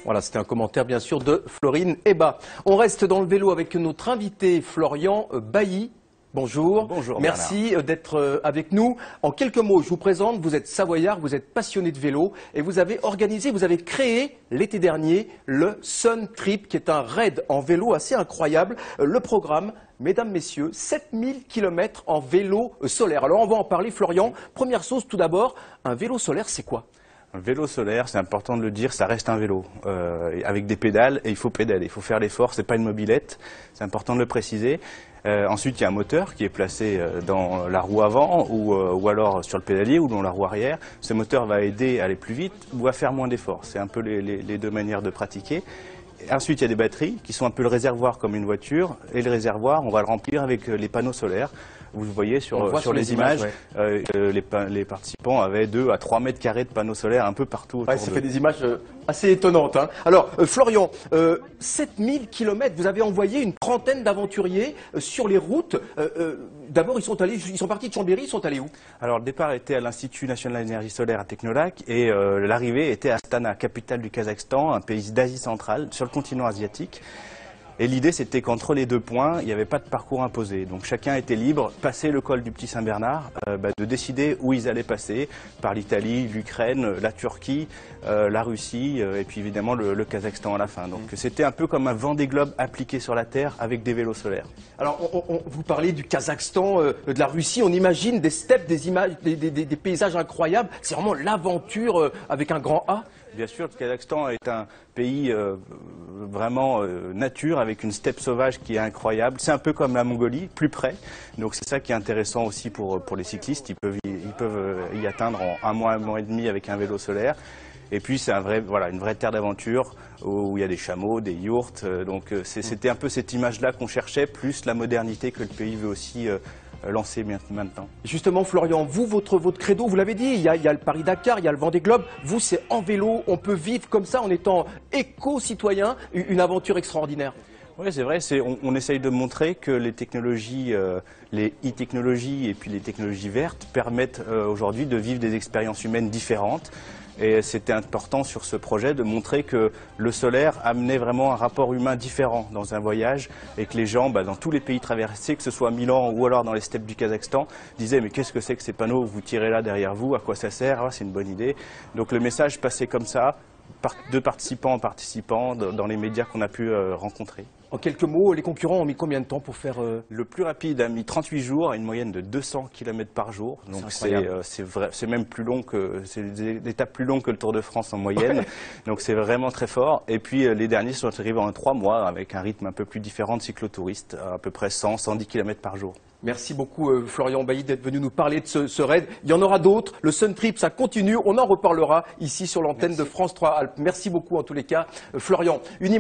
Voilà, c'était un commentaire bien sûr de Florine Heba. On reste dans le vélo avec notre invité Florian Bailly. Bonjour. Bonjour. Merci d'être avec nous. En quelques mots, je vous présente, vous êtes savoyard, vous êtes passionné de vélo et vous avez créé l'été dernier le Sun Trip qui est un raid en vélo assez incroyable. Le programme, mesdames, messieurs, 7000 km en vélo solaire. Alors on va en parler Florian. Première chose tout d'abord, un vélo solaire c'est quoi ? Un vélo solaire, c'est important de le dire, ça reste un vélo avec des pédales et il faut pédaler, il faut faire l'effort, c'est pas une mobilette, c'est important de le préciser. Ensuite, il y a un moteur qui est placé dans la roue avant ou alors sur le pédalier ou dans la roue arrière. Ce moteur va aider à aller plus vite ou à faire moins d'efforts. C'est un peu les deux manières de pratiquer. Ensuite, il y a des batteries qui sont un peu le réservoir comme une voiture. Et le réservoir, on va le remplir avec les panneaux solaires. Vous le voyez sur les images, ouais. Les participants avaient 2 à 3 mètres carrés de panneaux solaires un peu partout autour. Ouais, ça fait des images assez étonnantes. Hein. Alors, Florian, 7000 km, vous avez envoyé une trentaine d'aventuriers sur les routes. D'abord, ils sont partis de Chambéry, ils sont allés où? Alors, le départ était à l'Institut national d'énergie solaire à Technolac et l'arrivée était à Astana, capitale du Kazakhstan, un pays d'Asie centrale, sur le continent asiatique. Et l'idée, c'était qu'entre les deux points, il n'y avait pas de parcours imposé. Donc chacun était libre, passer le col du Petit Saint-Bernard, de décider où ils allaient passer, par l'Italie, l'Ukraine, la Turquie, la Russie, et puis évidemment le Kazakhstan à la fin. Donc c'était un peu comme un Vendée Globe appliqué sur la Terre avec des vélos solaires. Alors, vous parlez du Kazakhstan, de la Russie, on imagine des steppes, des images, des paysages incroyables. C'est vraiment l'aventure avec un grand A. Bien sûr, le Kazakhstan est un pays vraiment nature, avec une steppe sauvage qui est incroyable. C'est un peu comme la Mongolie, plus près. Donc c'est ça qui est intéressant aussi pour les cyclistes. Ils peuvent y atteindre en un mois et demi avec un vélo solaire. Et puis c'est une vraie terre d'aventure où il y a des chameaux, des yourtes. Donc c'était un peu cette image-là qu'on cherchait, plus la modernité que le pays veut aussi lancé maintenant. Justement, Florian, vous, votre credo, vous l'avez dit, il y a le Paris-Dakar, il y a le Vendée Globe. Vous, c'est en vélo, on peut vivre comme ça en étant éco-citoyen, une aventure extraordinaire. Oui, c'est vrai, on essaye de montrer que les technologies, les e-technologies et puis les technologies vertes permettent aujourd'hui de vivre des expériences humaines différentes. Et c'était important sur ce projet de montrer que le solaire amenait vraiment un rapport humain différent dans un voyage et que les gens, dans tous les pays traversés, que ce soit à Milan ou alors dans les steppes du Kazakhstan, disaient mais qu'est-ce que c'est que ces panneaux que vous tirez là derrière vous, à quoi ça sert, c'est une bonne idée. Donc le message passait comme ça, de participant en participant, dans les médias qu'on a pu rencontrer. En quelques mots, les concurrents ont mis combien de temps pour faire... Le plus rapide a mis 38 jours à une moyenne de 200 km par jour. Donc c'est même plus long c'est des étapes plus longues que le Tour de France en moyenne. Ouais. Donc c'est vraiment très fort. Et puis les derniers sont arrivés en 3 mois avec un rythme un peu plus différent de cyclotouristes, à peu près 100-110 km par jour. Merci beaucoup Florian Bailly d'être venu nous parler de ce raid. Il y en aura d'autres. Le Sun Trip, ça continue. On en reparlera ici sur l'antenne de France 3 Alpes. Merci beaucoup en tous les cas, Florian.